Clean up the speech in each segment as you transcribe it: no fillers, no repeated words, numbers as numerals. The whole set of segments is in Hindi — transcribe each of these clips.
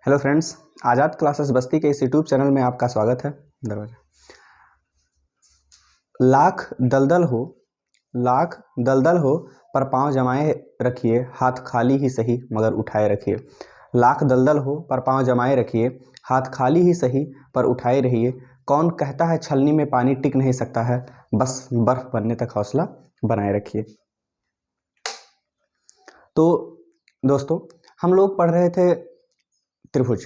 हेलो फ्रेंड्स, आज़ाद क्लासेस बस्ती के इस यूट्यूब चैनल में आपका स्वागत है। दरवाजा लाख दलदल हो पर पाँव जमाए रखिए, हाथ खाली ही सही मगर उठाए रखिए। लाख दलदल हो पर पाँव जमाए रखिए, हाथ खाली ही सही पर उठाए रहिए। कौन कहता है छलनी में पानी टिक नहीं सकता है, बस बर्फ बनने तक हौसला बनाए रखिए। तो दोस्तों, हम लोग पढ़ रहे थे त्रिभुज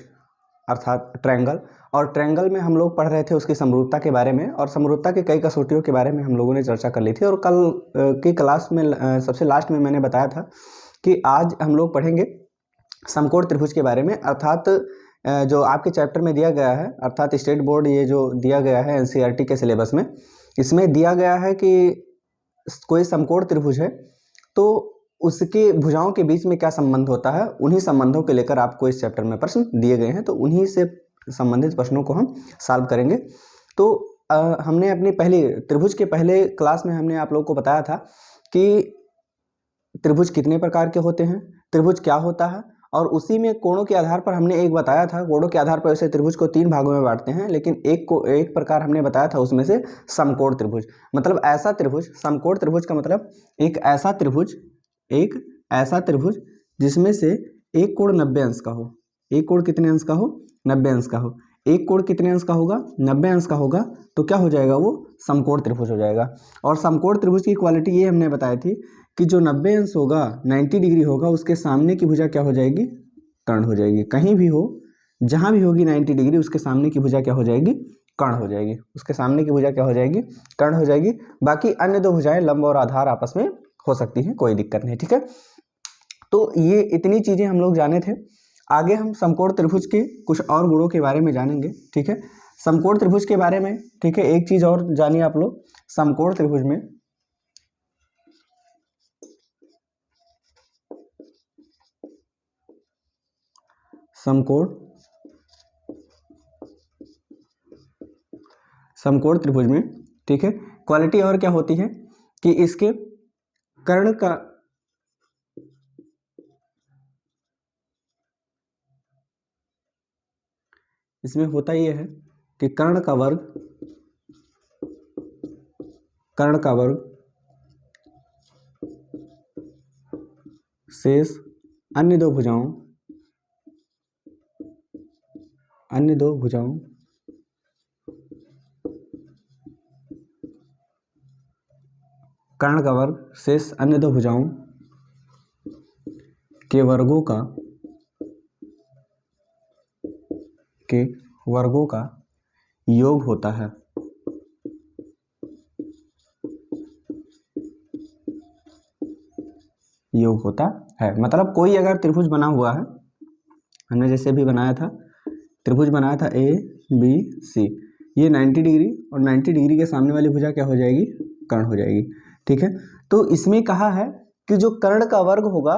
अर्थात ट्रायंगल, और ट्रायंगल में हम लोग पढ़ रहे थे उसकी समरूपता के बारे में, और समरूपता की कई कसौटियों के बारे में हम लोगों ने चर्चा कर ली थी। और कल की क्लास में सबसे लास्ट में मैंने बताया था कि आज हम लोग पढ़ेंगे समकोण त्रिभुज के बारे में, अर्थात जो आपके चैप्टर में दिया गया है, अर्थात स्टेट बोर्ड ये जो दिया गया है एनसीईआरटी के सिलेबस में, इसमें दिया गया है कि कोई समकोण त्रिभुज है तो उसके भुजाओं के बीच में क्या संबंध होता है। उन्हीं संबंधों के लेकर आपको इस चैप्टर में प्रश्न दिए गए हैं, तो उन्हीं से संबंधित प्रश्नों को हम सॉल्व करेंगे। तो हमने अपनी पहली त्रिभुज के पहले क्लास में हमने आप लोगों को बताया था कि त्रिभुज कितने प्रकार के होते हैं, त्रिभुज क्या होता है, और उसी में कोणों के आधार पर हमने एक बताया था। कोणों के आधार पर वैसे त्रिभुज को 3 भागों में बांटते हैं, लेकिन एक प्रकार हमने बताया था उसमें से समकोण त्रिभुज। मतलब ऐसा त्रिभुज, समकोण त्रिभुज का मतलब एक ऐसा त्रिभुज जिसमें से एक कोण 90 अंश का हो। एक कोण कितने अंश का हो? 90 अंश का हो। एक कोण कितने अंश का होगा? 90 अंश का होगा। तो क्या हो जाएगा? वो समकोण त्रिभुज हो जाएगा। और समकोण त्रिभुज की क्वालिटी ये हमने बताई थी कि जो 90 अंश होगा, 90 डिग्री होगा, उसके सामने की भुजा क्या हो जाएगी? कर्ण हो जाएगी। कहीं भी हो, जहां भी होगी 90 डिग्री, उसके सामने की भुजा क्या हो जाएगी? कर्ण हो जाएगी। उसके सामने की भुजा क्या हो जाएगी? कर्ण हो जाएगी। बाकी अन्य दो भुजाएं लंब और आधार आपस में हो सकती है, कोई दिक्कत नहीं। ठीक है, तो ये इतनी चीजें हम लोग जाने थे। आगे हम समकोण त्रिभुज के कुछ और गुणों के बारे में जानेंगे। ठीक है, समकोण त्रिभुज के बारे में, ठीक है, एक चीज और जानिए आप लोग। समकोण त्रिभुज में समकोण त्रिभुज में, ठीक है, क्वालिटी और क्या होती है कि इसके कर्ण का इसमें होता यह है कि कर्ण का वर्ग शेष अन्य दो भुजाओं कर्ण का वर्ग शेष अन्य दो भुजाओं के वर्गों का योग होता है। योग होता है मतलब कोई अगर त्रिभुज बना हुआ है, हमने जैसे भी बनाया था, त्रिभुज बनाया था ए बी सी, ये 90 डिग्री और 90 डिग्री के सामने वाली भुजा क्या हो जाएगी? कर्ण हो जाएगी। ठीक है, तो इसमें कहा है कि जो कर्ण का वर्ग होगा,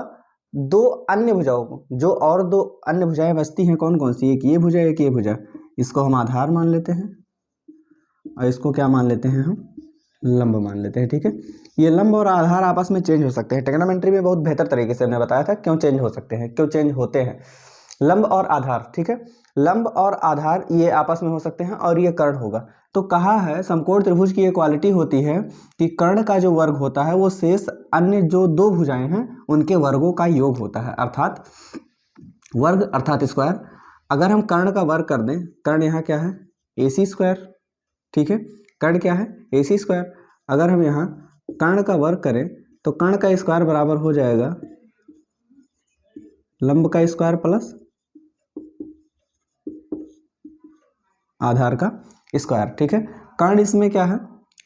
दो अन्य भुजाओं को, जो और दो अन्य भुजाएं बचती हैं, कौन कौन सी? एक ये भुजा, एक ये भुजा, इसको हम आधार मान लेते हैं और इसको क्या मान लेते हैं? हम लंब मान लेते हैं। ठीक है, ये लंब और आधार आपस में चेंज हो सकते हैं। ट्रिग्नोमेट्री में बहुत बेहतर तरीके से हमने बताया था क्यों चेंज हो सकते हैं, क्यों चेंज होते हैं लंब और आधार। ठीक है, लंब और आधार ये आपस में हो सकते हैं और ये कर्ण होगा। तो कहा है समकोण त्रिभुज की ये क्वालिटी होती है कि कर्ण का जो वर्ग होता है वो शेष अन्य जो दो भुजाएं हैं उनके वर्गों का योग होता है, अर्थात वर्ग अर्थात स्क्वायर। अगर हम कर्ण का वर्ग कर दें, कर्ण यहाँ क्या है? AC square. ठीक है, कर्ण क्या है? AC square. अगर हम यहाँ कर्ण का वर्ग करें तो कर्ण का स्क्वायर बराबर हो जाएगा लंब का स्क्वायर प्लस आधार का स्क्वायर। ठीक है, कर्ण इसमें क्या है?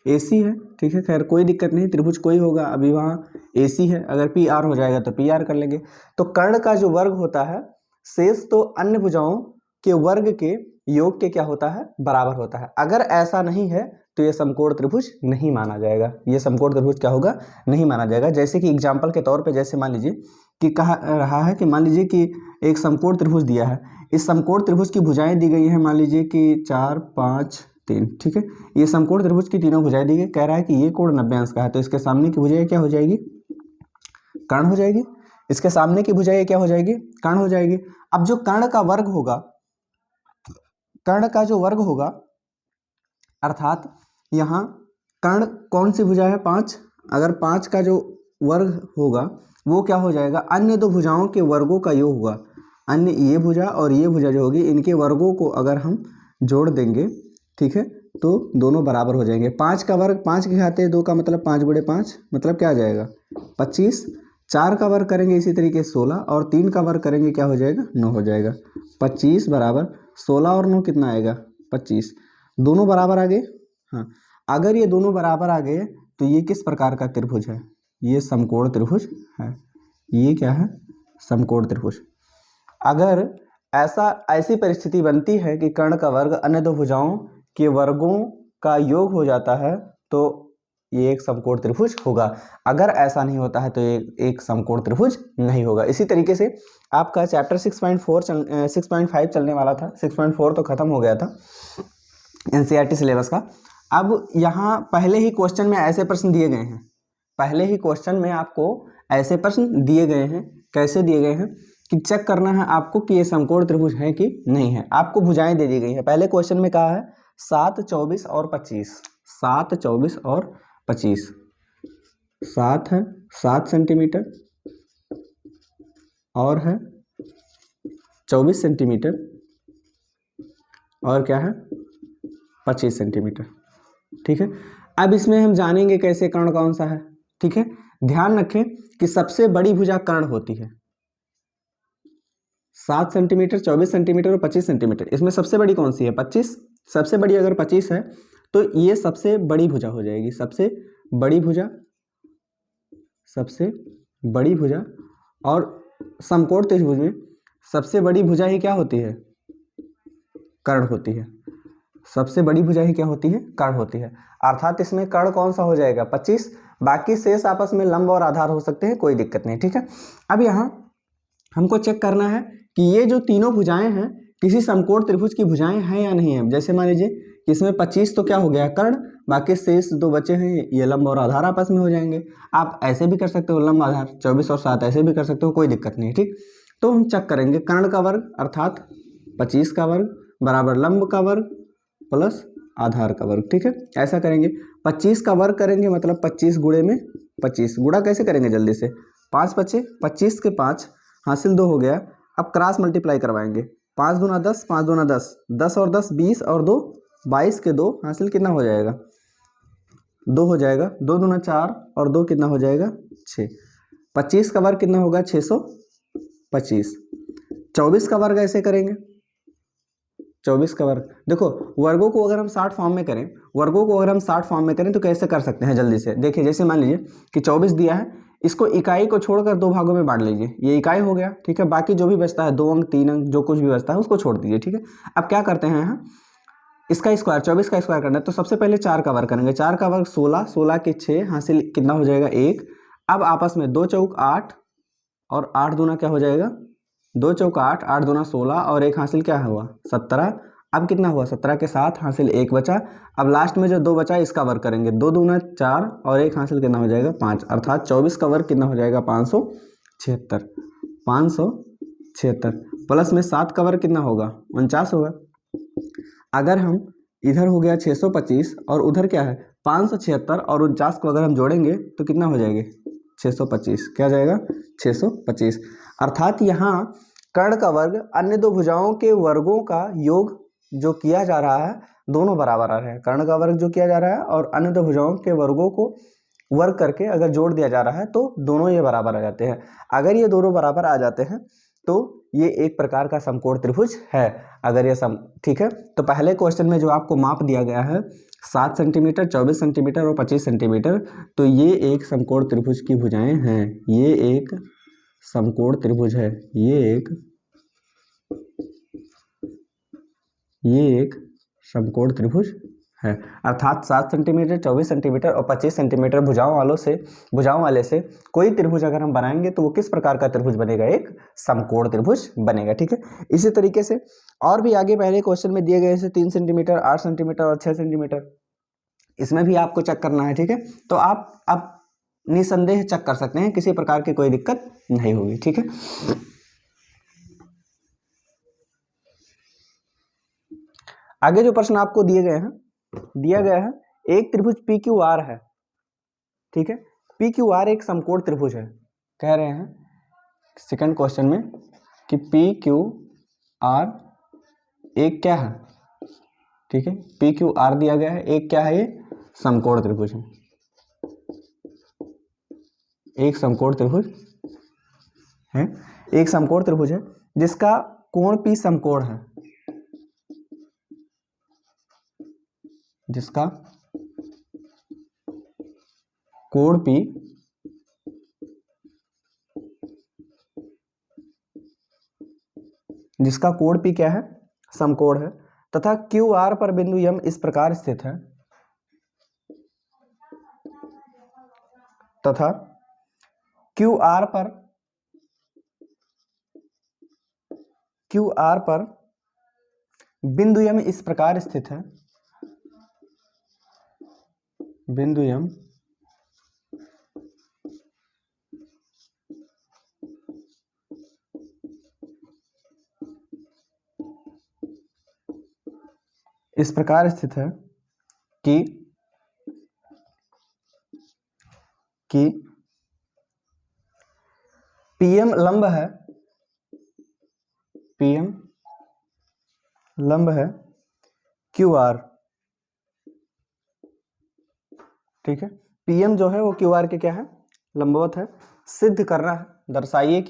AC है। ठीक है, खैर कोई दिक्कत नहीं, त्रिभुज कोई होगा, अभी वहाँ AC है, अगर PR हो जाएगा तो PR कर लेंगे। तो कर्ण का जो वर्ग होता है शेष तो अन्य भुजाओं के वर्ग के योग के क्या होता है? बराबर होता है। अगर ऐसा नहीं है तो ये समकोण त्रिभुज नहीं माना जाएगा। ये समकोण त्रिभुज क्या होगा? नहीं माना जाएगा। जैसे कि एग्जाम्पल के तौर पे, जैसे मान लीजिए कि कहा रहा है कि मान लीजिए कि एक समकोण त्रिभुज दिया है, इस समकोण त्रिभुज की भुजाएं दी गई हैं, मान लीजिए कि 4 5 3। ठीक है, ये समकोण त्रिभुज की तीनों भुजाएं दी गई। कह रहा है कि ये कोण 90 अंश का है, तो इसके सामने की भुजाएं क्या हो जाएगी? कर्ण हो जाएगी। इसके सामने की भुजाएं क्या हो जाएगी? कर्ण हो जाएगी। अब जो कर्ण का वर्ग होगा, कर्ण का जो वर्ग होगा, अर्थात यहाँ कर्ण कौन सी भुजा है 5, अगर 5 का जो वर्ग होगा वो क्या हो जाएगा, अन्य दो भुजाओं के वर्गों का योग होगा। अन्य ये भुजा और ये भुजा जो होगी इनके वर्गों को अगर हम जोड़ देंगे, ठीक है, तो दोनों बराबर हो जाएंगे। 5 का वर्ग 5 के खाते 2 का मतलब 5 बड़े 5 मतलब क्या आ जाएगा 25। 4 का वर्ग करेंगे इसी तरीके 16 और 3 का वर्ग करेंगे क्या हो जाएगा 9 हो जाएगा। 25 बराबर 16 और 9 कितना आएगा 25। दोनों बराबर आ गए। हाँ, अगर ये दोनों बराबर आ गए तो ये किस प्रकार का त्रिभुज है, ये समकोण त्रिभुज है। ये क्या है समकोण त्रिभुज। अगर ऐसी परिस्थिति बनती है कि कर्ण का वर्ग अन्य दो भुजाओं के वर्गों का योग हो जाता है तो ये एक समकोण त्रिभुज होगा। अगर ऐसा नहीं होता है तो ये एक समकोण त्रिभुज नहीं होगा। इसी तरीके से आपका चैप्टर 6.5 चलने वाला था। 6.4 तो खत्म हो गया था एनसीईआरटी सिलेबस का। अब यहाँ पहले ही क्वेश्चन में ऐसे प्रश्न दिए गए हैं, पहले ही क्वेश्चन में आपको ऐसे प्रश्न दिए गए हैं। कैसे दिए गए हैं कि चेक करना है आपको कि ये समकोण त्रिभुज है कि नहीं है। आपको भुजाएं दे दी गई है। पहले क्वेश्चन में कहा है 7, 24 और 25। 7, 24 और 25। 7 है 7 सेंटीमीटर और है 24 सेंटीमीटर और क्या है 25 सेंटीमीटर। ठीक है, अब इसमें हम जानेंगे कैसे कर्ण कौन सा है। ठीक है, ध्यान रखें कि सबसे बड़ी भुजा कर्ण होती है। 7 सेंटीमीटर, 24 सेंटीमीटर और 25 सेंटीमीटर, इसमें सबसे बड़ी कौन सी है 25। सबसे बड़ी अगर 25 है तो ये सबसे बड़ी भुजा हो जाएगी। सबसे बड़ी भुजा, सबसे बड़ी भुजा। और समकोण त्रिभुज में सबसे बड़ी भुजा ही क्या होती है कर्ण होती है। सबसे बड़ी भुजा ही क्या होती है कर्ण होती है। अर्थात इसमें कर्ण कौन सा हो जाएगा 25। बाकी शेष आपस में लंब और आधार हो सकते हैं, कोई दिक्कत नहीं। ठीक है, अब यहाँ हमको चेक करना है कि ये जो तीनों भुजाएं हैं किसी समकोण त्रिभुज की भुजाएं हैं या नहीं है। जैसे मान लीजिए कि इसमें 25 तो क्या हो गया कर्ण, बाकी शेष दो बचे हैं ये लंब और आधार आपस में हो जाएंगे। आप ऐसे भी कर सकते हो लंब आधार, 24 और 7 ऐसे भी कर सकते हो, कोई दिक्कत नहीं। ठीक, तो हम चेक करेंगे कर्ण का वर्ग अर्थात 25 का वर्ग बराबर लंब का वर्ग प्लस आधार का वर्ग। ठीक है, ऐसा करेंगे। 25 का वर्ग करेंगे मतलब 25 गुणे में 25। गुणा कैसे करेंगे जल्दी से, 5 बचे 25 के 5 हासिल 2 हो गया। अब क्रॉस मल्टीप्लाई करवाएंगे। 5 दूना 10, 5 दूना 10, 10 और 10 20 और 2 22 के 2 हासिल कितना हो जाएगा 2 हो जाएगा। 2 दूना 4 और 2 कितना हो जाएगा 6। 25 का वर्ग कितना होगा 625। 24 का वर्ग ऐसे करेंगे। 24 का वर्ग देखो, वर्गों को अगर हम 60 फॉर्म में करें, वर्गों को अगर हम 60 फॉर्म में करें तो कैसे कर सकते हैं जल्दी से देखिए। जैसे मान लीजिए कि 24 दिया है, इसको इकाई को छोड़कर 2 भागों में बांट लीजिए। ये इकाई हो गया। ठीक है, बाकी जो भी बचता है 2 अंक 3 अंक जो कुछ भी बचता है उसको छोड़ दीजिए। ठीक है, अब क्या करते हैं यहाँ इसका स्क्वायर 24 का स्क्वायर करना है तो सबसे पहले 4 का वर्ग करेंगे। 4 का वर्ग 16, 16 के 6 हासिल कितना हो जाएगा 1। अब आपस में 2 चौक 8 और 8 दूना क्या हो जाएगा 2 चौक 8, 8 दूना 16 और 1 हासिल क्या हुआ 17। अब कितना हुआ 17 के 7 हासिल 1 बचा। अब लास्ट में जो 2 बचा इसका वर्ग करेंगे। 2 दूना 4 और 1 हासिल कितना हो जाएगा 5। अर्थात 24 का वर्ग कितना हो जाएगा 576। 576 प्लस में 7 का वर्ग कितना होगा 49 होगा। अगर हम इधर हो गया 625 और उधर क्या है 576 और 49 को अगर हम जोड़ेंगे तो कितना हो जाएंगे 625। क्या जाएगा 625। अर्थात यहाँ कर्ण का वर्ग अन्य दो भुजाओं के वर्गों का योग जो किया जा रहा है दोनों बराबर आ रहे हैं। कर्ण का वर्ग जो किया जा रहा है और अन्य दो भुजाओं के वर्गों को वर्ग करके अगर जोड़ दिया जा रहा है तो दोनों ये बराबर आ जाते हैं। अगर ये दोनों बराबर आ जाते हैं तो ये एक प्रकार का समकोण त्रिभुज है। अगर ये ठीक है, तो पहले क्वेश्चन में जो आपको माप दिया गया है 7 सेंटीमीटर, 24 सेंटीमीटर और 25 सेंटीमीटर, तो ये एक समकोण त्रिभुज की भुजाएं हैं। ये एक समकोण त्रिभुज है। ये एक समकोण त्रिभुज है। अर्थात 7 सेंटीमीटर, 24 सेंटीमीटर और 25 सेंटीमीटर भुजाओं वाले से कोई त्रिभुज अगर हम बनाएंगे तो वो किस प्रकार का त्रिभुज बनेगा एक समकोण त्रिभुज बनेगा। ठीक है, इसी तरीके से और भी आगे पहले क्वेश्चन में दिए गए हैं 3 सेंटीमीटर, 8 सेंटीमीटर और 6 सेंटीमीटर, इसमें भी आपको चेक करना है। ठीक है, तो आप अब निसंदेह चेक कर सकते हैं, किसी प्रकार की कोई दिक्कत नहीं होगी। ठीक है, आगे जो प्रश्न आपको दिया गया है एक त्रिभुज पी क्यू आर है, ठीक है। पी क्यू आर एक समकोण त्रिभुज है, कह रहे हैं सेकंड क्वेश्चन में कि पी क्यू आर एक क्या है, ठीक है। पी क्यू आर दिया गया है, एक क्या है, ये समकोण त्रिभुज है, एक समकोण त्रिभुज है, एक समकोण त्रिभुज है जिसका कोण पी समकोण है, जिसका कोण पी क्या है, समकोण है, तथा क्यू आर पर बिंदु यम इस प्रकार स्थित है, तथा क्यू आर पर बिंदु यम इस प्रकार स्थित है, बिंदु यम इस प्रकार स्थित है कि पीएम लंब है, पीएम लंब है क्यू आर, ठीक है। पीएम जो है वो क्यू आर के क्या है, लंबवत है। सिद्ध करना है, दर्शाइए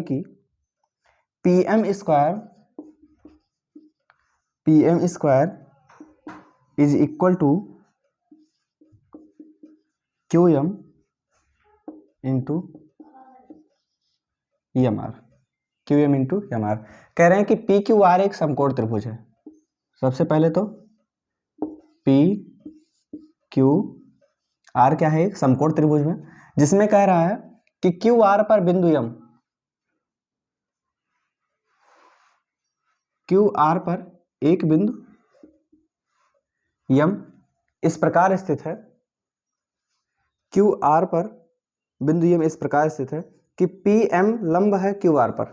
कि PM square is equal to Q M into M R, Q M into M R. कह रहे हैं कि पी क्यू आर एक समकोण त्रिभुज है। सबसे पहले तो पी क्यू आर क्या है, एक समकोण त्रिभुज में, जिसमें कह रहा है कि क्यू आर पर बिंदु यम, क्यू आर पर एक बिंदु यम इस प्रकार स्थित है, क्यू आर पर बिंदु यम इस प्रकार स्थित है कि पी एम लंब है क्यू आर पर,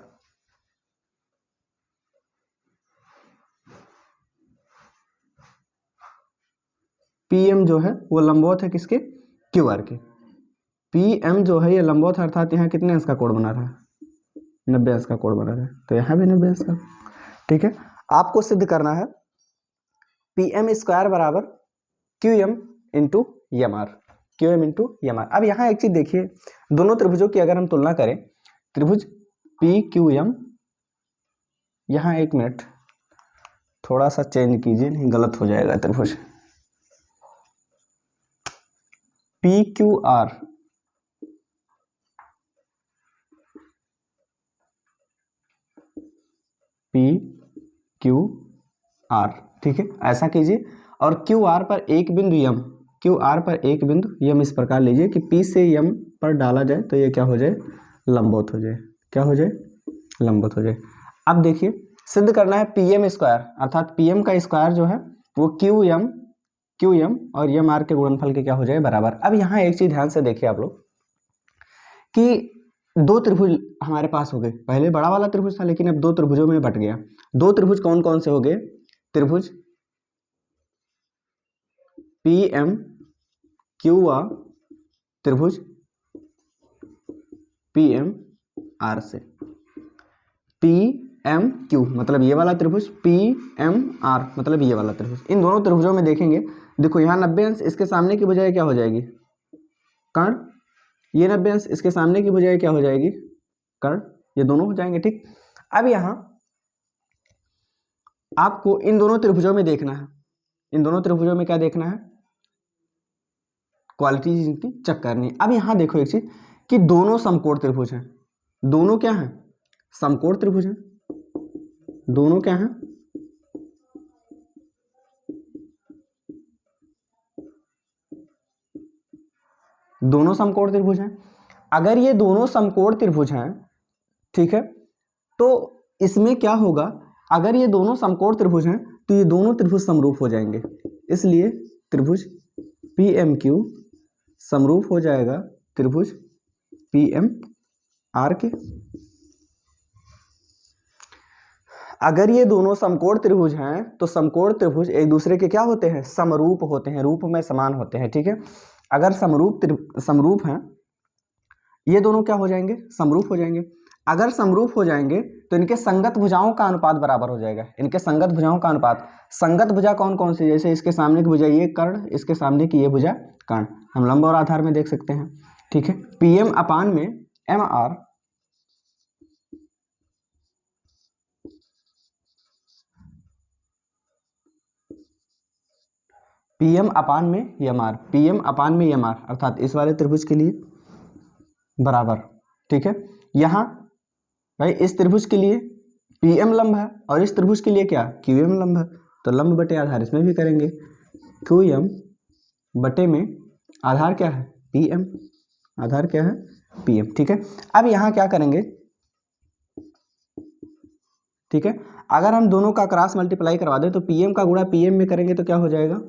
पी एम जो है वो लंबवत है किसके, क्यू आर के। पी एम जो है ये लंबवत है, अर्थात यहाँ कितने अंश का कोण बना रहा है, 90 अंश का कोण बना रहा है, तो यहाँ भी 90 अंश का, ठीक है। आपको सिद्ध करना है पी एम स्क्वायर बराबर Q M into M R, Q M into M R. अब यहाँ एक चीज देखिए, दोनों त्रिभुजों की अगर हम तुलना करें, त्रिभुज पी क्यू एम, यहाँ एक मिनट थोड़ा सा चेंज कीजिए, नहीं गलत हो जाएगा त्रिभुज। P Q R, P Q R, ठीक है, ऐसा कीजिए। और क्यू आर पर एक बिंदु यम, क्यू आर पर एक बिंदु यम इस प्रकार लीजिए कि पी से यम पर डाला जाए तो ये क्या हो जाए, लंबवत हो जाए, क्या हो जाए, लंबवत हो जाए। अब देखिए सिद्ध करना है पी एम स्क्वायर, अर्थात पी एम का स्क्वायर जो है वो क्यू एम और एम आर के गुणनफल के क्या हो जाए, बराबर। अब यहाँ एक चीज ध्यान से देखिए आप लोग कि दो त्रिभुज हमारे पास हो गए, पहले बड़ा वाला त्रिभुज था लेकिन अब दो त्रिभुजों में बट गया। दो त्रिभुज कौन कौन से हो गए, त्रिभुज पी एम क्यू आर, त्रिभुज पी एम आर से, पी एम क्यू मतलब ये वाला त्रिभुज, पी एम आर मतलब ये वाला त्रिभुज। इन दोनों त्रिभुजों में देखेंगे, देखो यहाँ 90 अंश इसके सामने की बजाय क्या हो जाएगी, कर्ण, ये 90 अंश इसके सामने की बजाय क्या हो जाएगी, कर्ण, ये दोनों हो जाएंगे, ठीक। अब यहाँ आपको इन दोनों त्रिभुजों में देखना है, इन दोनों त्रिभुजों में क्या देखना है, क्वालिटी इनकी चेक करनी है। अब यहाँ देखो एक चीज कि दोनों समकोण त्रिभुज हैं, दोनों क्या हैं, समकोण त्रिभुज हैं, दोनों क्या हैं, दोनों समकोण त्रिभुज हैं। अगर ये दोनों समकोण त्रिभुज हैं, ठीक है, तो इसमें क्या होगा, अगर ये दोनों समकोण त्रिभुज हैं तो ये दोनों त्रिभुज समरूप हो जाएंगे, इसलिए त्रिभुज पी एम क्यू समरूप हो जाएगा त्रिभुज पी एम आर के, अगर ये दोनों समकोण त्रिभुज हैं तो समकोण त्रिभुज एक दूसरे के क्या होते हैं, समरूप होते हैं, रूप में समान होते हैं, ठीक है। अगर समरूप हैं, ये दोनों क्या हो जाएंगे, समरूप हो जाएंगे। अगर समरूप हो जाएंगे तो इनके संगत भुजाओं का अनुपात बराबर हो जाएगा। इनके संगत भुजाओं का अनुपात, संगत भुजा कौन कौन सी, जैसे इसके सामने की भुजा ये कर्ण, इसके सामने की ये भुजा कर्ण, हम लंब और आधार में देख सकते हैं, ठीक है। पीएम अपान में एम आर, पीएम अपान में यम आर, पीएम अपान में यम आर अर्थात इस वाले त्रिभुज के लिए बराबर, ठीक है। यहाँ भाई इस त्रिभुज के लिए पीएम लंब है और इस त्रिभुज के लिए क्या, क्यूएम लंब है, तो लंब बटे आधार इसमें भी करेंगे, क्यूएम बटे में आधार क्या है, पीएम, आधार क्या है, पीएम, ठीक है। अब यहाँ क्या करेंगे, ठीक है, अगर हम दोनों का क्रॉस मल्टीप्लाई करवा दें तो पीएम का गुणा पीएम में करेंगे तो क्या हो जाएगा,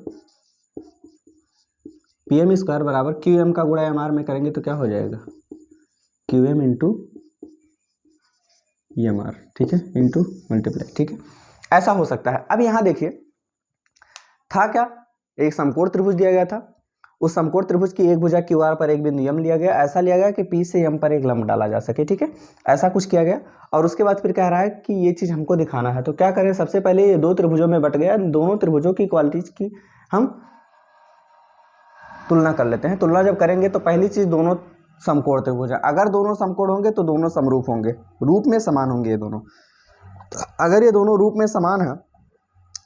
पीएम स्क्वायर बराबर क्यूएम का गुणा एम आर में करेंगे तो क्या हो जाएगा, क्यूएम इंटू एम आर, ठीक है, इंटू मल्टीप्लाई, ठीक है, ऐसा हो सकता है। अब यहाँ देखिए था क्या, एक समकोण त्रिभुज दिया गया था, उस समकोण त्रिभुज की एक भुजा क्यू आर पर एक बिंदु यम लिया गया, ऐसा लिया गया कि पी से यम पर एक लंब डाला जा सके, ठीक है, ऐसा कुछ किया गया। और उसके बाद फिर कह रहा है कि ये चीज़ हमको दिखाना है, तो क्या करें, सबसे पहले ये दो त्रिभुजों में बट गया, दोनों त्रिभुजों की क्वालिटीज की हम तुलना कर लेते हैं। तुलना जब करेंगे तो पहली चीज़, दोनों समकोण त्रिभुज है, अगर दोनों समकोण होंगे तो दोनों समरूप होंगे, रूप में समान होंगे ये दोनों। अगर ये दोनों रूप में समान है,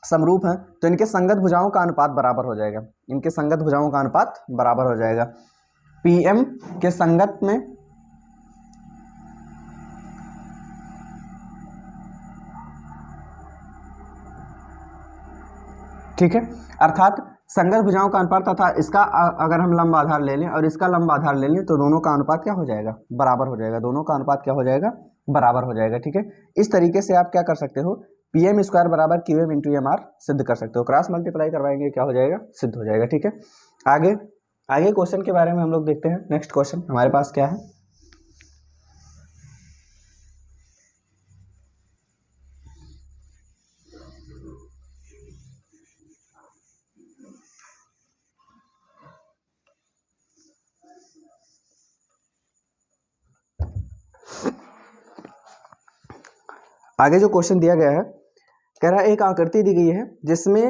समरूप हैं, तो इनके संगत भुजाओं का अनुपात बराबर हो जाएगा, इनके संगत भुजाओं का अनुपात बराबर हो जाएगा। पीएम के संगत में ठीक है, अर्थात संगत भुजाओं का अनुपात तथा इसका अगर हम लंब आधार ले लें और इसका लंब आधार ले लें तो दोनों का अनुपात क्या हो जाएगा, बराबर हो जाएगा, दोनों का अनुपात क्या हो जाएगा, बराबर हो जाएगा, ठीक है। इस तरीके से आप क्या कर सकते हो, पीएम स्क्वायर बराबर क्यूएम इंटू एम आर सिद्ध कर सकते हो, क्रॉस मल्टीप्लाई करवाएंगे क्या हो जाएगा, सिद्ध हो जाएगा, ठीक है। आगे आगे क्वेश्चन के बारे में हम लोग देखते हैं। नेक्स्ट क्वेश्चन हमारे पास क्या है, आगे जो क्वेश्चन दिया गया है, कह रहा है एक आकृति दी गई है जिसमें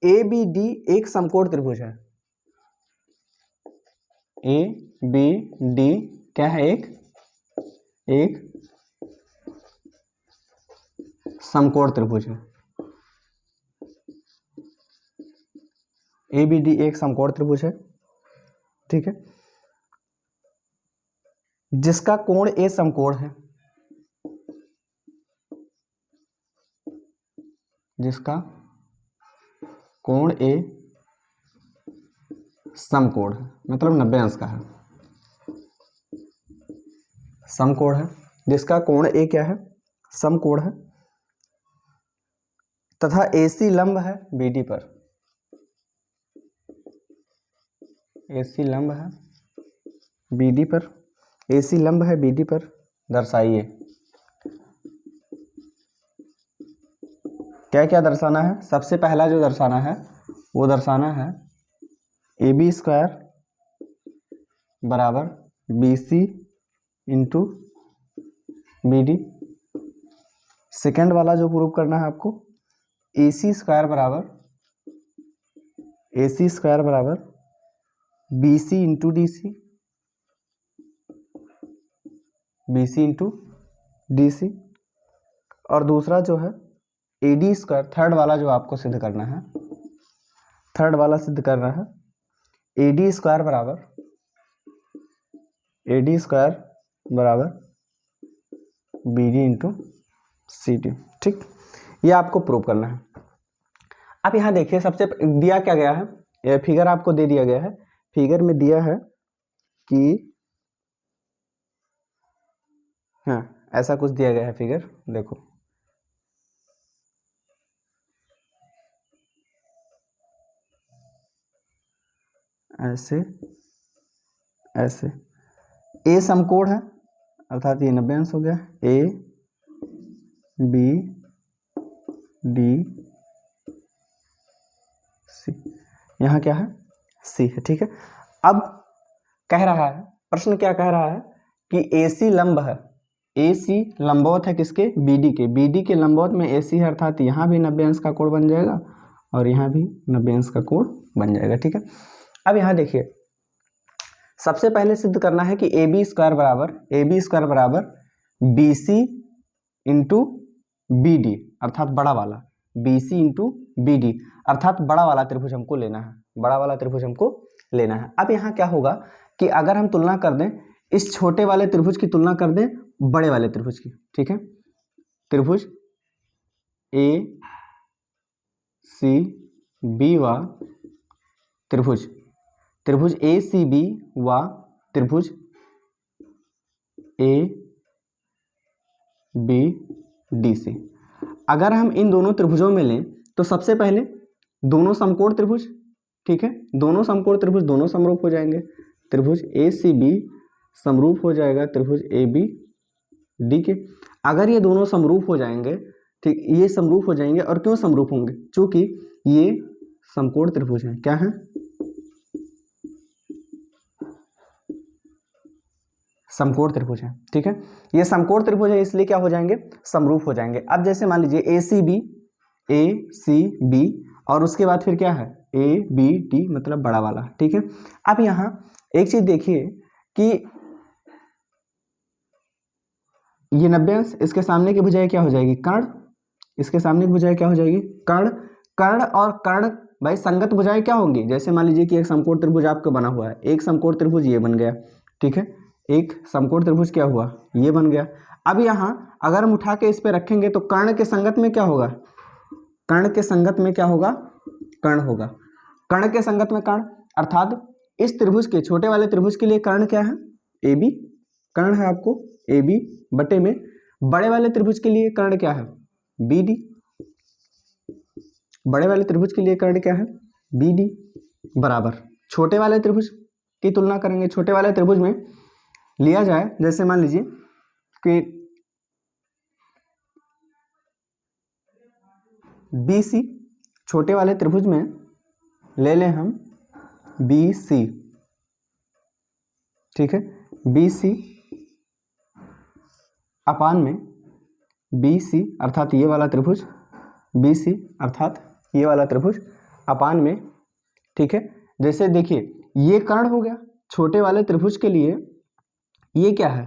ए बी डी एक समकोण त्रिभुज है, ए बी डी क्या है, एक समकोण त्रिभुज है, ए बी डी एक समकोण त्रिभुज है, ठीक है, जिसका कोण ए समकोण है, जिसका कोण ए समकोण है, मतलब 90 अंश का है, समकोण है, जिसका कोण ए क्या है, समकोण है, तथा एसी लंब है बीडी पर, एसी लंब है बीडी पर, एसी लंब है बीडी पर, दर्शाइए। क्या क्या दर्शाना है, सबसे पहला जो दर्शाना है वो दर्शाना है ए बी स्क्वायर बराबर B C into B D. Second वाला जो प्रूव करना है आपको, ए सी स्क्वायर बराबर B C into D C, B C into D C. और दूसरा जो है ए डी स्क्वायर, थर्ड वाला जो आपको सिद्ध करना है, थर्ड वाला सिद्ध करना है ए डी स्क्वायर बराबर B D into C D, ठीक, ये आपको प्रूव करना है। अब यहाँ देखिए सबसे दिया क्या गया है, ये फिगर आपको दे दिया गया है, फिगर में दिया है कि हाँ ऐसा कुछ दिया गया है फिगर, देखो ऐसे ऐसे, ए समकोण है अर्थात ये 90 अंश हो गया, ए बी डी सी, यहाँ क्या है, सी है, ठीक है। अब कह रहा है, प्रश्न क्या कह रहा है कि AC लंब है, AC लंबवत है किसके, BD के, BD के लंबवत में AC है, अर्थात यहाँ भी 90 अंश का कोण बन जाएगा और यहाँ भी 90 अंश का कोण बन जाएगा, ठीक है। अब यहाँ देखिए, सबसे पहले सिद्ध करना है कि AB स्क्वायर बराबर BC इंटू BD, अर्थात बड़ा वाला BC इंटू BD, अर्थात बड़ा वाला त्रिभुज हमको लेना है, बड़ा वाला त्रिभुज हमको लेना है। अब यहाँ क्या होगा कि अगर हम तुलना कर दें, इस छोटे वाले त्रिभुज की तुलना कर दें बड़े वाले त्रिभुज की, ठीक है। त्रिभुज ACB व त्रिभुज ACB व त्रिभुज ABDC, अगर हम इन दोनों त्रिभुजों में लें तो सबसे पहले दोनों समकोण त्रिभुज, ठीक है, दोनों समकोण त्रिभुज दोनों समरूप हो जाएंगे, त्रिभुज ACB समरूप हो जाएगा त्रिभुज ABD के। अगर ये दोनों समरूप हो जाएंगे, ठीक, ये समरूप हो जाएंगे, और क्यों समरूप होंगे, चूंकि ये समकोण त्रिभुज हैं, क्या है, समकोण त्रिभुज है, ठीक है। ये समकोण त्रिभुज है इसलिए क्या हो जाएंगे, समरूप हो जाएंगे। अब जैसे मान लीजिए ACB और उसके बाद फिर क्या है ABD, मतलब बड़ा वाला, ठीक है। अब यहाँ एक चीज देखिए कि ये 90 अंश, इसके सामने की भुजाएं क्या हो जाएगी, कर्ण, इसके सामने की भुजाएं क्या हो जाएगी, कर्ण, कर्ण और कर्ण भाई संगत भुजाएं क्या होंगी, जैसे मान लीजिए कि एक समकोण त्रिभुज आपका बना हुआ है, एक समकोण त्रिभुज ये बन गया, ठीक है, एक समकोण त्रिभुज क्या हुआ, ये बन गया। अब यहाँ अगर हम उठा के इस पे रखेंगे तो कर्ण के संगत में क्या होगा, कर्ण के संगत में क्या होगा, कर्ण होगा, कर्ण के संगत में कर्ण, अर्थात इस त्रिभुज के, छोटे वाले त्रिभुज के लिए कर्ण क्या है, AB, कर्ण है आपको AB बटे में, बड़े वाले त्रिभुज के लिए कर्ण क्या है, BD, बड़े वाले त्रिभुज के लिए कर्ण क्या है, BD, बराबर छोटे वाले त्रिभुज की तुलना करेंगे, छोटे वाले त्रिभुज में लिया जाए, जैसे मान लीजिए कि BC, छोटे वाले त्रिभुज में ले लें हम BC, ठीक है, BC अपान में BC, अर्थात ये वाला त्रिभुज BC, अर्थात ये वाला त्रिभुज अपान में, ठीक है। जैसे देखिए ये कर्ण हो गया, छोटे वाले त्रिभुज के लिए ये क्या है,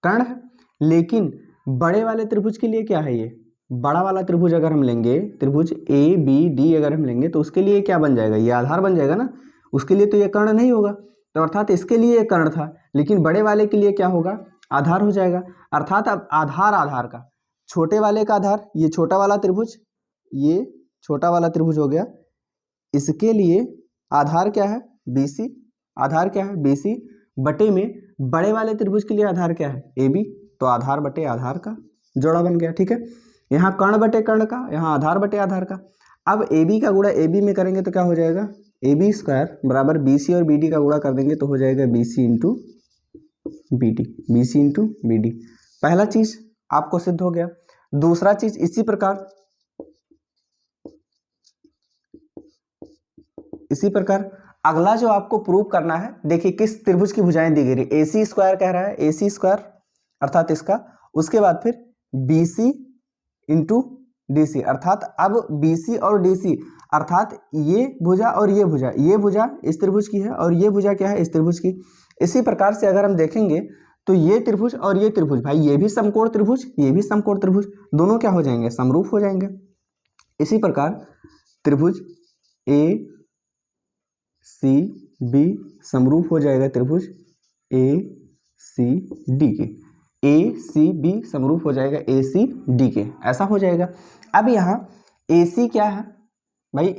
कर्ण है, लेकिन बड़े वाले त्रिभुज के लिए क्या है, ये बड़ा वाला त्रिभुज अगर हम लेंगे, त्रिभुज ABD अगर हम लेंगे तो उसके लिए क्या बन जाएगा, ये आधार बन जाएगा ना, उसके लिए तो ये कर्ण नहीं होगा, तो अर्थात इसके लिए ये कर्ण था, लेकिन बड़े वाले के लिए क्या होगा, आधार हो जाएगा। अर्थात अब आधार का, छोटे वाले का आधार, ये छोटा वाला त्रिभुज, ये छोटा वाला त्रिभुज हो गया, इसके लिए आधार क्या है, BC, आधार क्या है BC बटे में, बड़े वाले त्रिभुज के लिए आधार क्या है AB, तो आधार बटे आधार का जोड़ा बन गया, ठीक है। यहाँ कर्ण बटे कर्ण का, यहाँ आधार बटे आधार का। अब AB का गुणा AB में करेंगे तो क्या हो जाएगा, AB स्क्वायर बराबर BC और BD का गुणा कर देंगे तो हो जाएगा BC into BD, BC into BD। पहला चीज आपको सिद्ध हो गया। दूसरा चीज इसी प्रकार अगला जो आपको प्रूव करना है, देखिए किस त्रिभुज की भुजाएं दी गई, AC स्क्वायर कह रहा है, AC स्क्वायर अर्थात इसका, उसके बाद फिर BC इंटू DC, अर्थात अब BC और DC, अर्थात ये भुजा और ये भुजा, ये भुजा इस त्रिभुज की है और ये भुजा क्या है, इस त्रिभुज की। इसी प्रकार से अगर हम देखेंगे तो ये त्रिभुज और ये त्रिभुज, भाई ये भी समकोण त्रिभुज, ये भी समकोण त्रिभुज, दोनों क्या हो जाएंगे, समरूप हो जाएंगे। इसी प्रकार त्रिभुज ACB समरूप हो जाएगा त्रिभुज ACD के, ACB समरूप हो जाएगा ACD के, ऐसा हो जाएगा। अब यहाँ AC क्या है भाई,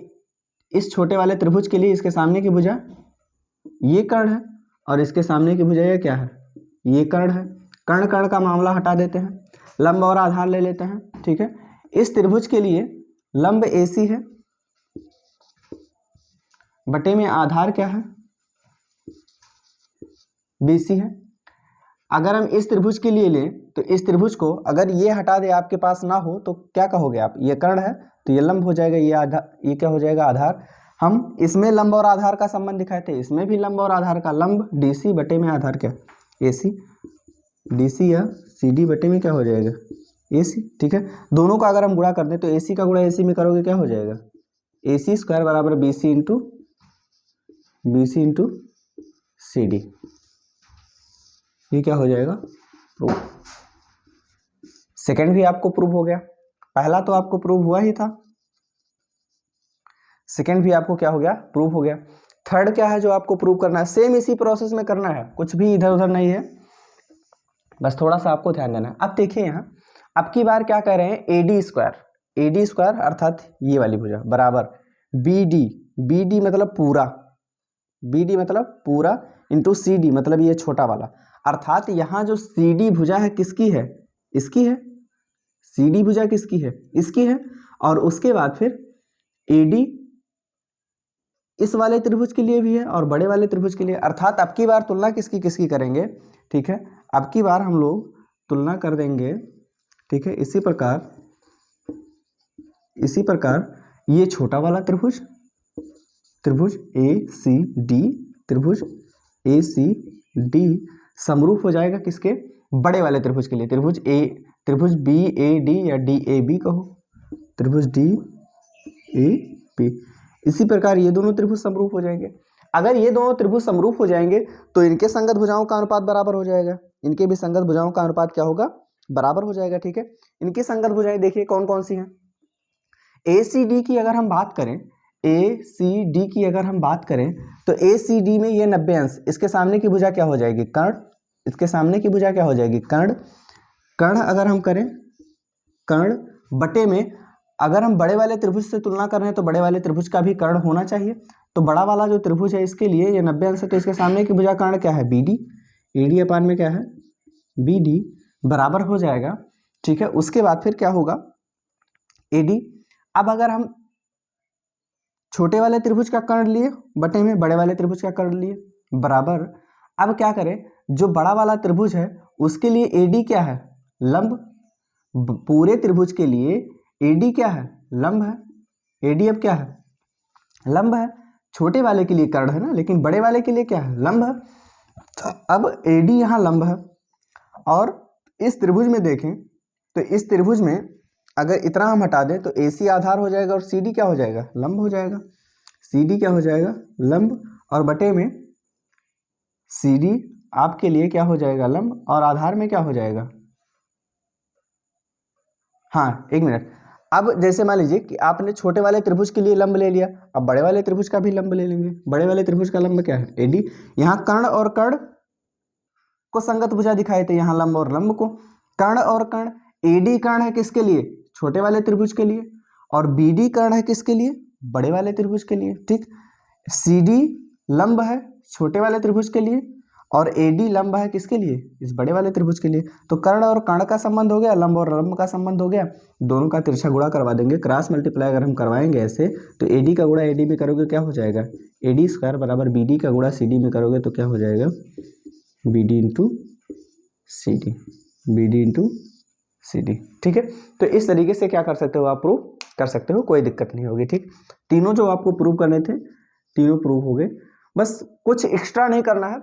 इस छोटे वाले त्रिभुज के लिए इसके सामने की भुजा ये कर्ण है और इसके सामने की भुजा ये क्या है, ये कर्ण है। कर्ण कर्ण का मामला हटा देते हैं, लंब और आधार ले लेते हैं, ठीक है। इस त्रिभुज के लिए लंब AC है बटे में आधार क्या है, BC है। अगर हम इस त्रिभुज के लिए लें तो इस त्रिभुज को अगर ये हटा दे आपके पास ना हो तो क्या कहोगे आप, ये कर्ण है तो ये लंब हो जाएगा, ये आधार, ये क्या हो जाएगा आधार। हम इसमें लंब और आधार का संबंध दिखाए थे, इसमें भी लंब और आधार का, लंब डीसी बटे में आधार क्या एसी, डीसी या सीडी बटे में क्या हो जाएगा एसी। ठीक है, दोनों का अगर हम गुणा कर दें तो एसी का गुणा एसी में करोगे क्या हो जाएगा, AC स्क्वायर बराबर BC इंटू CD। ये क्या हो जाएगा प्रूफ। सेकंड भी आपको प्रूफ हो गया, पहला तो आपको प्रूफ हुआ ही था, सेकंड भी आपको क्या हो गया प्रूफ हो गया। थर्ड क्या है जो आपको प्रूव करना है, सेम इसी प्रोसेस में करना है, कुछ भी इधर उधर नहीं है, बस थोड़ा सा आपको ध्यान देना है। अब देखिए यहाँ अब की बार क्या कह रहे हैं, AD स्क्वायर अर्थात ये वाली भुजा बराबर BD मतलब पूरा इंटू CD मतलब ये छोटा वाला, अर्थात यहाँ जो CD भुजा है किसकी है, इसकी है, CD भुजा किसकी है, इसकी है। और उसके बाद फिर AD इस वाले त्रिभुज के लिए भी है और बड़े वाले त्रिभुज के लिए, अर्थात अब की बार तुलना किसकी किसकी करेंगे, ठीक है, अब की बार हम लोग तुलना कर देंगे, ठीक है। इसी प्रकार ये छोटा वाला त्रिभुज ACD, त्रिभुज ACD समरूप हो जाएगा किसके, बड़े वाले त्रिभुज के लिए, त्रिभुज BAD या DAB कहो, त्रिभुज DAB। इसी प्रकार ये दोनों त्रिभुज समरूप हो जाएंगे। अगर ये दोनों त्रिभुज समरूप हो जाएंगे तो इनके संगत भुजाओं का अनुपात बराबर हो जाएगा, इनके भी संगत भुजाओं का अनुपात क्या होगा, बराबर हो जाएगा। ठीक है, इनकी संगत भुजाएं देखिए कौन कौन सी हैं। ACD की अगर हम बात करें, ACD की अगर हम बात करें तो ACD में ये 90 अंश, इसके सामने की भुजा क्या हो जाएगी कर्ण, इसके सामने की भुजा क्या हो जाएगी कर्ण अगर हम करें कर्ण बटे में, अगर हम बड़े वाले त्रिभुज से तुलना कर रहे हैं तो बड़े वाले त्रिभुज का भी कर्ण होना चाहिए, तो बड़ा वाला जो त्रिभुज है इसके लिए ये 90 अंश है, तो इसके सामने की भुजा कर्ण क्या है BD, AD अपान में क्या है BD बराबर हो जाएगा। ठीक है, उसके बाद फिर क्या होगा AD। अब अगर हम छोटे वाले त्रिभुज का कर्ण लिए बटे में बड़े वाले त्रिभुज का कर्ण लिए बराबर, अब क्या करें, जो बड़ा वाला त्रिभुज है उसके लिए AD क्या है लंब, पूरे त्रिभुज के लिए AD क्या है लंब है, AD अब क्या है लंब है, छोटे वाले के लिए कर्ण है ना, लेकिन बड़े वाले के लिए क्या है लंब है। अब AD यहाँ लंब है और इस त्रिभुज में देखें तो इस त्रिभुज में अगर इतना हम हटा दें तो AC आधार हो जाएगा और CD क्या हो जाएगा लंब हो जाएगा, CD क्या हो जाएगा लंब, और बटे में CD आपके लिए क्या हो जाएगा लंब और आधार में क्या हो जाएगा, हाँ एक मिनट। अब जैसे मान लीजिए कि आपने छोटे वाले त्रिभुज के लिए लंब ले लिया, अब बड़े वाले त्रिभुज का भी लंब ले लेंगे, बड़े वाले त्रिभुज का लंब क्या है AD, यहाँ कर्ण और कर्ण को संगत भुजा दिखाए थे, यहाँ लंब और लंब को, कर्ण और कर्ण, AD कर्ण है किसके लिए छोटे वाले त्रिभुज के लिए और BD कर्ण है किसके लिए बड़े वाले त्रिभुज के लिए। ठीक, CD लंब है छोटे वाले त्रिभुज के लिए और AD लंब है किसके लिए इस बड़े वाले त्रिभुज के लिए, तो कर्ण और कर्ण का संबंध हो गया, लंब और लंब का संबंध हो गया, दोनों का तिरछा गुणा करवा देंगे, क्रॉस मल्टीप्लाई अगर हम करवाएंगे ऐसे तो AD का गुणा AD में करोगे क्या हो जाएगा AD स्क्वायर बराबर BD का गुणा CD में करोगे तो क्या हो जाएगा BD into CD, BD into CD। ठीक है, तो इस तरीके से क्या कर सकते हो आप प्रूव कर सकते हो, कोई दिक्कत नहीं होगी। ठीक, तीनों जो आपको प्रूव करने थे तीनों प्रूव हो गए, बस कुछ एक्स्ट्रा नहीं करना है,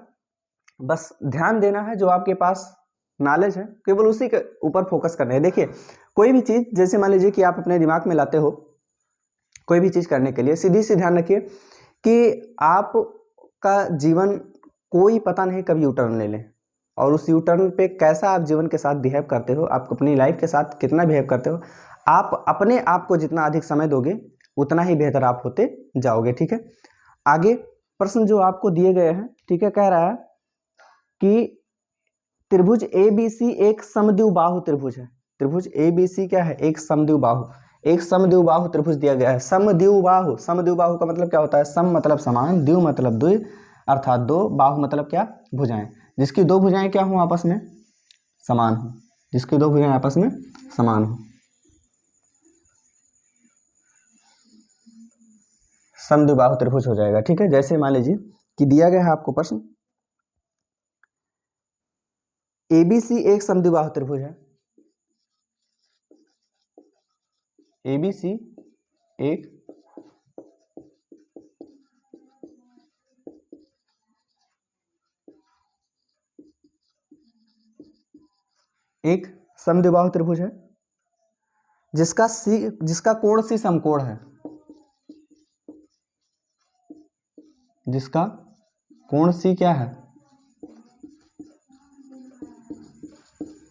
बस ध्यान देना है, जो आपके पास नॉलेज है केवल उसी के ऊपर फोकस करना है। देखिए कोई भी चीज़ जैसे मान लीजिए कि आप अपने दिमाग में लाते हो कोई भी चीज़ करने के लिए, सीधी सी ध्यान रखिए कि आपका जीवन कोई पता नहीं कब यूटर्न ले लें, और उस यूटर्न पे कैसा आप जीवन के साथ बिहेव करते हो, आप अपनी लाइफ के साथ कितना बिहेव करते हो, आप अपने आप को जितना अधिक समय दोगे उतना ही बेहतर आप होते जाओगे। ठीक है, आगे प्रश्न जो आपको दिए गए हैं, ठीक है, कह रहा है कि त्रिभुज ABC एक समद्विबाहु त्रिभुज है, त्रिभुज ABC क्या है एक समद्विबाहु, एक समद्विबाहु त्रिभुज दिया गया है। समद्विबाहु, समद्विबाहु का मतलब क्या होता है, सम मतलब समान, द्वि मतलब द्वि अर्थात दो, बाहु मतलब क्या भुजाएं, जिसकी दो भुजाएं क्या हो आपस में समान हो, जिसकी दो भुजाएं आपस में समान हो, समद्विबाहु त्रिभुज हो जाएगा। ठीक है, जैसे मान लीजिए कि दिया गया है आपको प्रश्न ABC एक समद्विबाहु त्रिभुज है, ABC एक समद्विबाहु त्रिभुज है जिसका कोण सी समकोण है, जिसका कोण सी क्या है,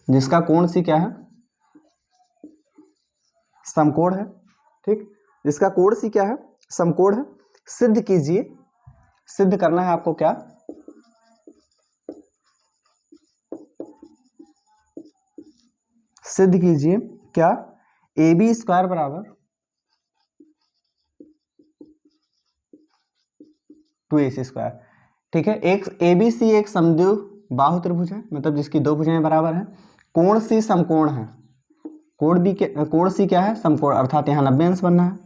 जिसका कोण सी क्या है, समकोण है। ठीक, जिसका कोण सी क्या है, समकोण है। सिद्ध कीजिए, सिद्ध करना है आपको क्या, सिद्ध कीजिए क्या, AB स्क्वायर बराबर 2AC स्क्वायर। ठीक है, एक ABC एक समद्विबाहु त्रिभुज है, मतलब जिसकी दो भुजाएं बराबर हैं, कोण सी समकोण है, कोण सी क्या है, समकोण, अर्थात यहाँ 90 अंश बनना है।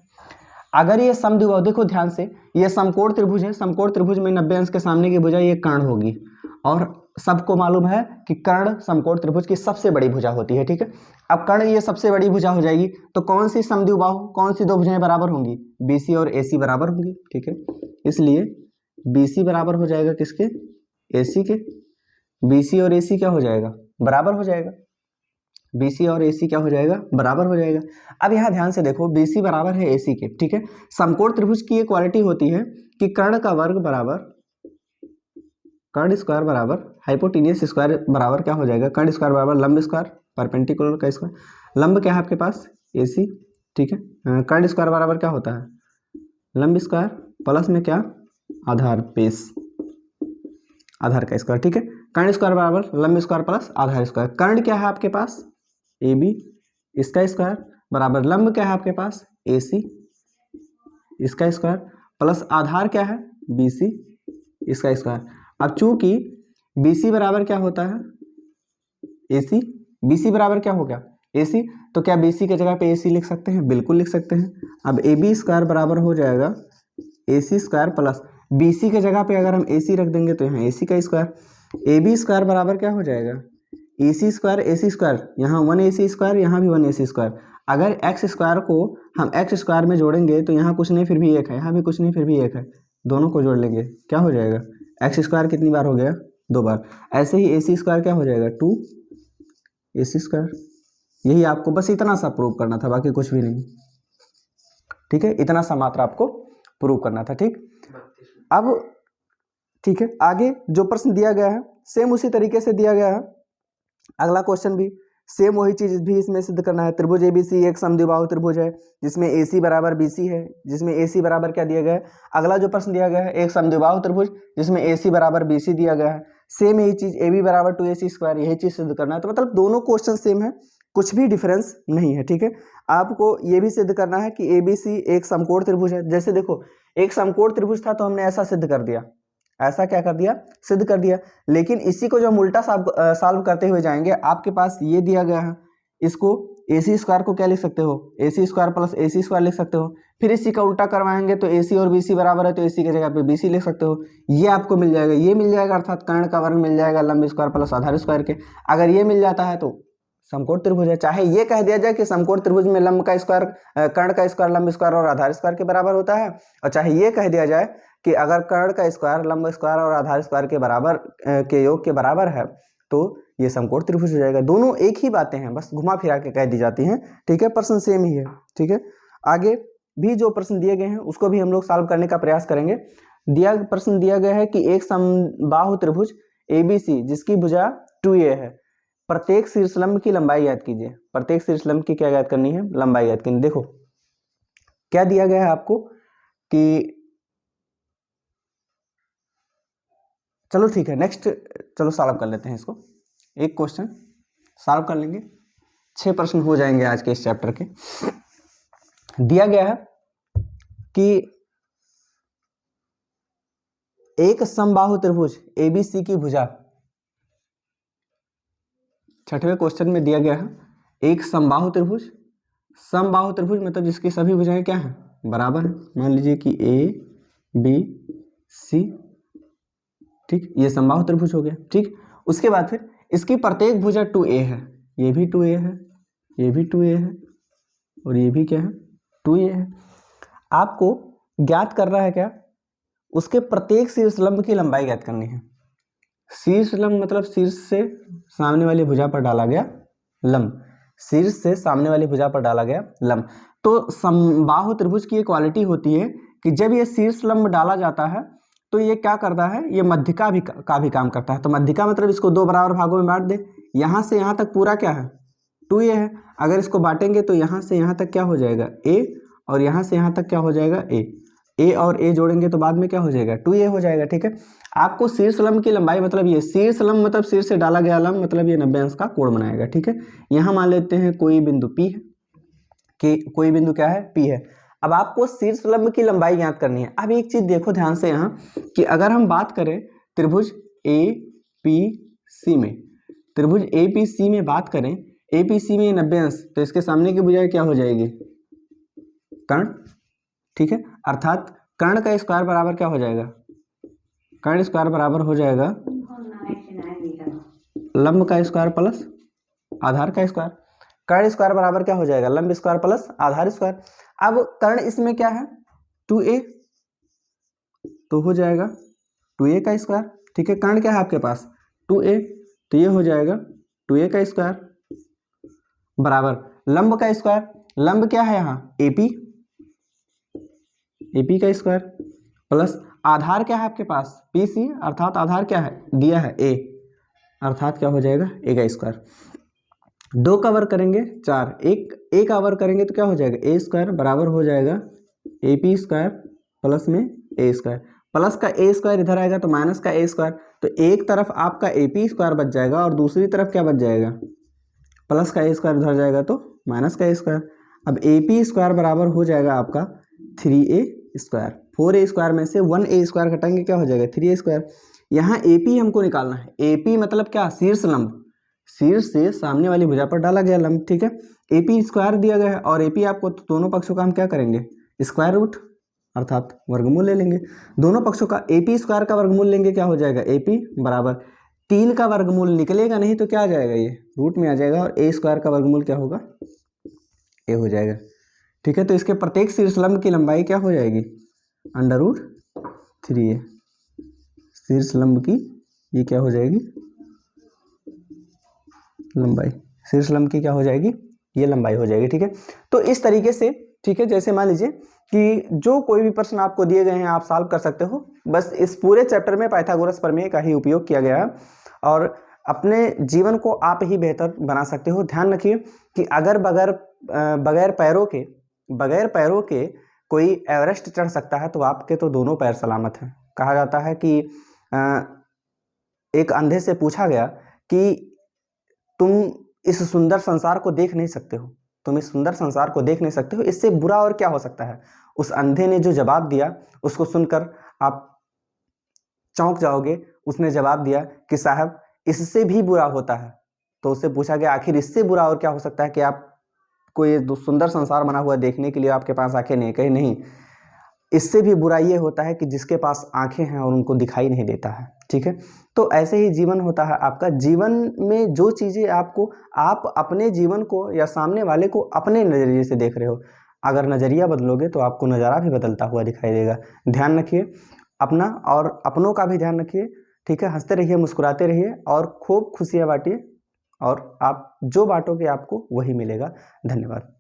अगर ये समद्विबाहु, देखो ध्यान से, ये समकोण त्रिभुज है, समकोण त्रिभुज में 90 अंश के सामने की भुजा ये कर्ण होगी, और सबको मालूम है कि कर्ण समकोण त्रिभुज की सबसे बड़ी भुजा होती है। ठीक है, अब कर्ण ये सबसे बड़ी भुजा हो जाएगी, तो कौन सी समद्विबाहु, कौन सी दो भुजाएं बराबर होंगी, BC और AC बराबर होंगी। ठीक है, इसलिए BC बराबर हो जाएगा किसके, AC के। BC और AC क्या हो जाएगा, बराबर हो जाएगा, BC और AC क्या हो जाएगा, बराबर हो जाएगा। अब यहाँ ध्यान से देखो, BC बराबर है AC के। ठीक है, समकोण त्रिभुज की ये क्वालिटी होती है कि कर्ण का वर्ग बराबर कर्ण स्क्वायर बराबर हाइपोटेन्यूस स्क्वायर बराबर क्या हो जाएगा, कर्ण स्क्वायर बराबर लंब स्क्वायर परपेंडिकुलर का स्क्वायर। लंब क्या है आपके पास, AC। ठीक है, कर्ण स्क्वायर बराबर क्या होता है, लंब स्क्वायर प्लस में क्या, आधार बेस, आधार का स्क्वायर। ठीक है, कर्ण स्क्वायर बराबर लंब स्क्वायर प्लस आधार स्क्वायर। कर्ण क्या है आपके पास, AB, इसका स्क्वायर बराबर लंब क्या है आपके पास, AC, इसका स्क्वायर प्लस आधार क्या है, BC, इसका स्क्वायर। अब चूंकि BC बराबर क्या होता है, AC, BC बराबर क्या हो गया, AC, तो क्या BC के जगह पे AC लिख सकते हैं, बिल्कुल लिख सकते हैं। अब AB स्क्वायर बराबर हो जाएगा AC स्क्वायर प्लस BC के जगह पे अगर हम AC रख देंगे तो यहाँ AC का स्क्वायर। AB स्क्वायर बराबर क्या हो जाएगा, AC स्क्वायर AC स्क्वायर, यहाँ 1AC स्क्वायर, यहाँ भी 1AC स्क्वायर। अगर x स्क्वायर को हम x स्क्वायर में जोड़ेंगे तो यहाँ कुछ नहीं फिर भी एक है, यहाँ भी कुछ नहीं फिर भी एक है, दोनों को जोड़ लेंगे क्या हो जाएगा, x स्क्वायर कितनी बार हो गया, 2 बार। ऐसे ही AC स्क्वायर क्या हो जाएगा, 2AC स्क्वायर। यही आपको बस इतना सा प्रूव करना था, बाकी कुछ भी नहीं। ठीक है, इतना सा मात्र आपको प्रूव करना था। ठीक, अब ठीक है, आगे जो प्रश्न दिया गया है सेम उसी तरीके से दिया गया है। अगला क्वेश्चन भी सेम वही चीज भी इसमें सिद्ध करना है। त्रिभुज ABC एक समद्विबाहु त्रिभुज है जिसमें AC बराबर BC है, जिसमें AC बराबर क्या दिया गया है, अगला जो प्रश्न दिया गया है एक समद्विबाहु त्रिभुज जिसमें AC बराबर BC दिया गया है। सेम यही चीज AB बराबर 2AC स्क्वायर, यही चीज सिद्ध करना है। तो मतलब दोनों क्वेश्चन सेम है, कुछ भी डिफरेंस नहीं है। ठीक है, आपको ये भी सिद्ध करना है कि ABC एक समकोण त्रिभुज है। जैसे देखो, एक समकोण त्रिभुज था तो हमने ऐसा सिद्ध कर दिया, ऐसा क्या कर दिया, सिद्ध कर दिया। लेकिन इसी को जब हम उल्टा सॉल्व करते हुए जाएंगे, आपके पास ये दिया गया है, इसको AC स्क्वायर को क्या लिख सकते हो, AC square plus AC square लिख सकते हो। फिर इसी का उल्टा करवाएंगे तो AC और BC बराबर है तो AC की जगह पे BC लिख सकते हो। ये आपको मिल जाएगा, ये मिल जाएगा, अर्थात कर्ण का वर्ग मिल जाएगा लंब स्क्वायर प्लस आधार स्क्वायर के। अगर ये मिल जाता है तो समकोण त्रिभुज है। चाहे ये कह दिया जाए कि समकोण त्रिभुज में लंब का स्क्वायर, कर्ण का स्क्वायर लंब स्क्वायर और आधार स्क्वायर के बराबर होता है, और चाहे ये कह दिया जाए कि अगर कर्ण का स्क्वायर लंब स्क्वायर और आधार स्क्वायर के बराबर के योग के बराबर है तो ये समकोण त्रिभुज हो जाएगा। दोनों एक ही बातें हैं, बस घुमा फिरा के कह दी जाती हैं। ठीक है, प्रश्न सेम ही है। ठीक है, आगे भी जो प्रश्न दिए गए हैं उसको भी हम लोग सॉल्व करने का प्रयास करेंगे। प्रश्न दिया गया है कि एक समबाहु त्रिभुज ABC जिसकी भुजा 2A है, प्रत्येक शीर्षलंब की लंबाई ज्ञात कीजिए। प्रत्येक शीर्षलंब की क्या ज्ञात करनी है, लंबाई ज्ञात करनी। देखो क्या दिया गया है आपको कि, चलो ठीक है, नेक्स्ट चलो सॉल्व कर लेते हैं इसको। एक क्वेश्चन सॉल्व कर लेंगे, 6 प्रश्न हो जाएंगे आज के इस चैप्टर के। दिया गया है कि एक समबाहु त्रिभुज ABC की भुजा, 6वें क्वेश्चन में दिया गया है एक समबाहु त्रिभुज, समबाहु त्रिभुज मतलब जिसकी सभी भुजाएं क्या हैं, बराबर है। मान लीजिए कि ABC, ठीक, ये समबाहु त्रिभुज हो गया। ठीक, उसके बाद फिर इसकी प्रत्येक भुजा 2a है, ये भी 2a है, ये भी 2a है और ये भी क्या है 2a है। आपको ज्ञात करना है क्या, उसके प्रत्येक शीर्षलंब की लंबाई ज्ञात करनी है। शीर्षलंब मतलब शीर्ष से सामने वाली भुजा पर डाला गया लंब, शीर्ष से सामने वाली भुजा पर डाला गया लंब। तो समबाहु त्रिभुज की एक क्वालिटी होती है कि जब ये शीर्षलंब डाला जाता है तो ये क्या करता है, ये मध्यिका का भी काम करता है। तो मध्यिका मतलब इसको 2 बराबर भागों में बांट दे, यहाँ से यहाँ तक पूरा क्या है 2a है। अगर इसको बांटेंगे तो यहाँ से यहाँ तक क्या हो जाएगा a, और यहाँ से यहाँ तक क्या हो जाएगा a और a जोड़ेंगे तो बाद में क्या हो जाएगा 2a हो जाएगा। ठीक है, आपको शीर्षलंब की लंबाई मतलब ये शीर्षलंब मतलब शीर्ष से डाला गया लंब मतलब ये 90 अंश का कोण बनाएगा। ठीक है, यहाँ मान लेते हैं कोई बिंदु P है, कि कोई बिंदु क्या है P है। अब आपको शीर्षलंब की लंबाई ज्ञात करनी है। अब एक चीज देखो ध्यान से यहाँ कि अगर हम बात करें त्रिभुज APC में, त्रिभुज APC में बात करें, APC में 90 अंश, तो इसके सामने की भुजा क्या हो जाएगी कर्ण। ठीक है, अर्थात कर्ण का स्क्वायर बराबर क्या हो जाएगा, कर्ण स्क्वायर बराबर हो जाएगा लंब का स्क्वायर प्लस आधार का स्क्वायर। कर्ण स्क्वायर बराबर क्या हो जाएगा लंब स्क्वायर प्लस आधार स्क्वायर। अब कर्ण इसमें क्या है 2a, तो हो जाएगा 2a का स्क्वायर। ठीक है, कर्ण क्या है आपके पास 2a, तो ये हो जाएगा 2a का स्क्वायर बराबर लंब का स्क्वायर। लंब क्या है यहाँ AP का स्क्वायर प्लस आधार क्या है आपके पास PC, अर्थात आधार क्या है दिया है a, अर्थात क्या हो जाएगा a का स्क्वायर। 2 का वर्ग करेंगे 4, एक का वर्ग करेंगे तो क्या हो जाएगा a स्क्वायर बराबर हो जाएगा AP स्क्वायर प्लस में a स्क्वायर। प्लस का a स्क्वायर इधर आएगा तो माइनस का a स्क्वायर, तो एक तरफ आपका AP स्क्वायर बच जाएगा और दूसरी तरफ क्या बच जाएगा प्लस का a स्क्वायर इधर जाएगा तो माइनस का a स्क्वायर। अब AP स्क्वायर बराबर हो जाएगा आपका 3a स्क्वायर। 4a स्क्वायर में से 1a स्क्वायर घटाएंगे क्या हो जाएगा 3a स्क्वायर। यहाँ AP हमको निकालना है, AP मतलब क्या शीर्ष लंब, शीर्ष से सामने वाली भुजा पर डाला गया लंब। ठीक है, AP स्क्वायर दिया गया है और AP आपको तो दोनों पक्षों का हम क्या करेंगे स्क्वायर रूट अर्थात वर्गमूल ले लेंगे। दोनों पक्षों का AP स्क्वायर का वर्गमूल लेंगे क्या हो जाएगा AP बराबर 3 का वर्गमूल निकलेगा नहीं तो क्या आ जाएगा ये रूट में आ जाएगा और a स्क्वायर का वर्गमूल क्या होगा a हो जाएगा। ठीक है, तो इसके प्रत्येक शीर्षलंब की लंबाई क्या हो जाएगी √3a। शीर्षलंब की ये क्या हो जाएगी लंबाई, शीर्षलंब की क्या हो जाएगी ये लंबाई हो जाएगी। ठीक है, तो इस तरीके से ठीक है, जैसे मान लीजिए कि जो कोई भी प्रश्न आपको दिए गए हैं आप सॉल्व कर सकते हो। बस इस पूरे चैप्टर में पाइथागोरस प्रमेय का ही उपयोग किया गया है और अपने जीवन को आप ही बेहतर बना सकते हो। ध्यान रखिए कि अगर बगैर पैरों के कोई एवरेस्ट चढ़ सकता है तो आपके तो दोनों पैर सलामत हैं। कहा जाता है कि एक अंधे से पूछा गया कि तुम इस सुंदर संसार को देख नहीं सकते हो, तुम इस सुंदर संसार को देख नहीं सकते हो, इससे बुरा और क्या हो सकता है। उस अंधे ने जो जवाब दिया उसको सुनकर आप चौंक जाओगे। उसने जवाब दिया कि साहब इससे भी बुरा होता है। तो उससे पूछा गया आखिर इससे बुरा और क्या हो सकता है कि आप कोई सुंदर संसार बना हुआ देखने के लिए आपके पास आंखें नहीं। कहीं नहीं, इससे भी बुरा ये होता है कि जिसके पास आंखें हैं और उनको दिखाई नहीं देता है। ठीक है, तो ऐसे ही जीवन होता है आपका। जीवन में जो चीज़ें आपको, आप अपने जीवन को या सामने वाले को अपने नज़रिए से देख रहे हो, अगर नज़रिया बदलोगे तो आपको नज़ारा भी बदलता हुआ दिखाई देगा। ध्यान रखिए अपना और अपनों का भी ध्यान रखिए। ठीक है, हंसते रहिए, मुस्कुराते रहिए और खूब खुशियाँ बांटिए और आप जो बांटोगे आपको वही मिलेगा। धन्यवाद।